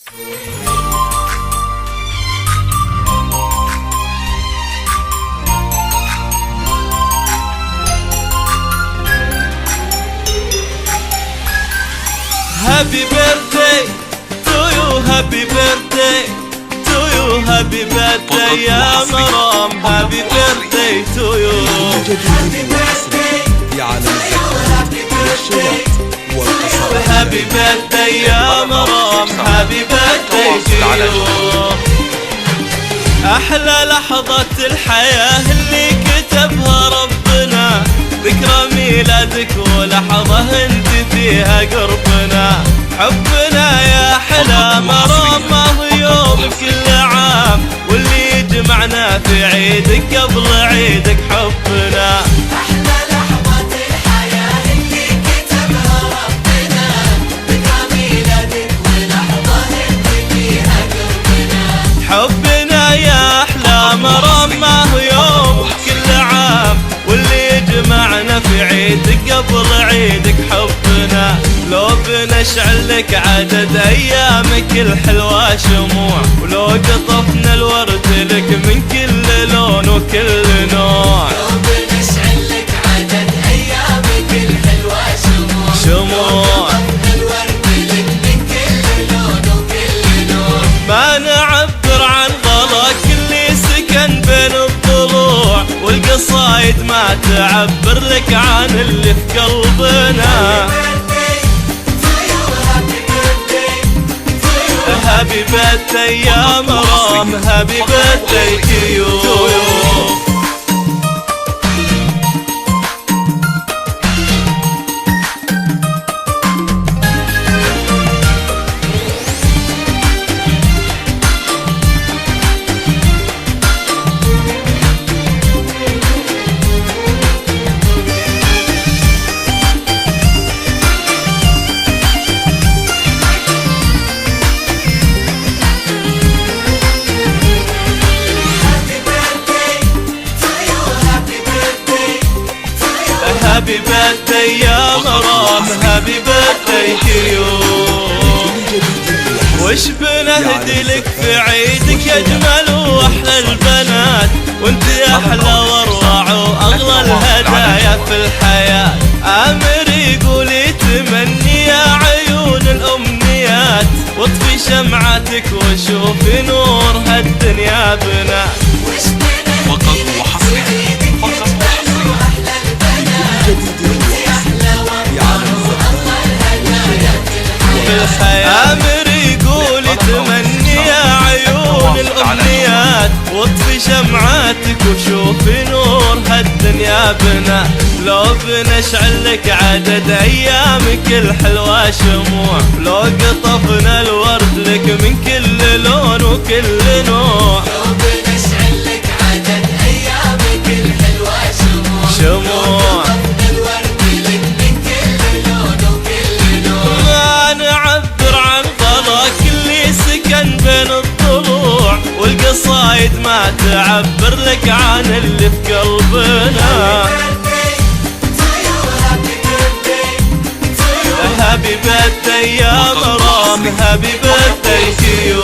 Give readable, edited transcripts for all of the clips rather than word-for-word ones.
Happy birthday to you, happy birthday to you, happy birthday يا مرام, happy birthday to you. happy birthday في عالم الشياط والقصائد. happy birthday يا مرام, happy birthday to you. أحلى لحظة الحياة اللي كتبها ربنا, ذكرى ميلادك ولحظة انت فيها قربنا. حبنا يا حلا مرام ما هو يوم كل عام, واللي يجمعنا في عيدك قبل عيدك حبنا. أحلى لحظة الحياة اللي كتبها ربنا, ذكرى ميلادك ولحظة انت فيها قربنا. حبنا يا أحلى مرام ما هو يوم كل عام, واللي يجمعنا في عيدك قبل عيدك حبنا. لو بنشعل لك عدد أيامك الحلوة شموع, ولو قطفنا الورد لك من كل لون وكل نوع. لو بنشعل لك عدد أيامك الحلوة شموع الورد لك من كل لون وكل نوع. ما نعبر عن غلاك اللي سكن بين الضلوع, والقصايد ما تعبر لك عن اللي في قلبنا. Happy birthday يا مرام, happy birthday to you. Happy birthday يا مرام, happy birthday to you. وش بنهدي لك في عيدك أجمل وأحلى البنات, وانت أحلى واروع وأغلى الهدايا في الحياة. آمر يقول يتمني يا عيون الأمنيات, واطفي شمعتك وشوفي نور هالدنيا بنات. فقط وحصريا آمر يقول يتمني يا عيون الأمنيات, واطفي شمعاتك وشوفي نور هالدنيا بنا. لو بنشعل لك عدد أيامك الحلوة شموع, لو قطفنا الورد لك من كل لون وكل نوع. لو بنشعل لك عدد أيامك الحلوة شموع الورد لك من كل لون وكل نوع. ما نعبر عن غلاك اللي سكن بين الضلوع, والقصايد ما تعبر لك عن اللي في قلبنا. Happy birthday يا مرام, happy birthday to you.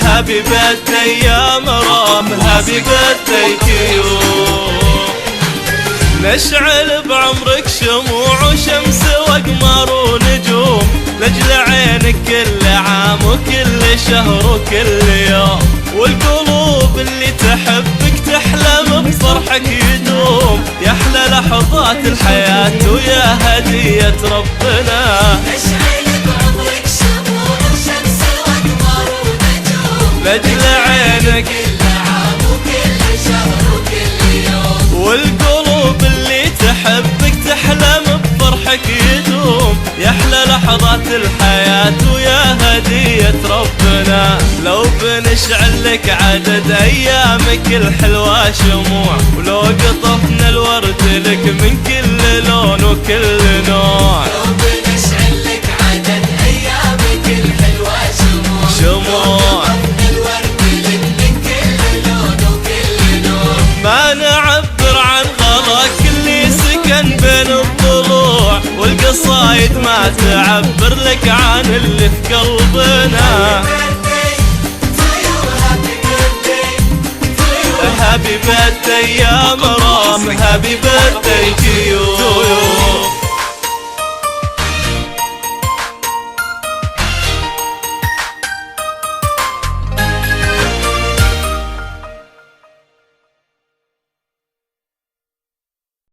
Happy birthday يا مرام, happy birthday to you. نشعل بعمرك شموع وشمس وقمر ونجوم, لجل عينك كل عام وكل شهر وكل يوم. والقلوب اللي تحبك تحلم بفرحك يدوم, يا احلى لحظات الحياة ويا هدية ربنا. نشعل بعمرك شموع وشمس وقمر ونجوم, لجل عينك كل عام وكل شهر وكل يوم. والقلوب اللي تحبك تحلم بفرحك يدوم, يا لحظات الحياة ويا هدية ربنا. لو بنشعل لك عدد أيامك الحلوة شموع، ولو قطفنا الورد لك من كل لون وكل نوع. لو بنشعل لك عدد أيامك الحلوة شموع، الورد لك من كل لون وكل نوع. ما نعبر عن غلاك اللي سكن بين الضلوع، والقصايد ما تعبر لك عن اللي في قلبنا. هابي بيرثداي يا مرام، هابي بيرثداي تو يو.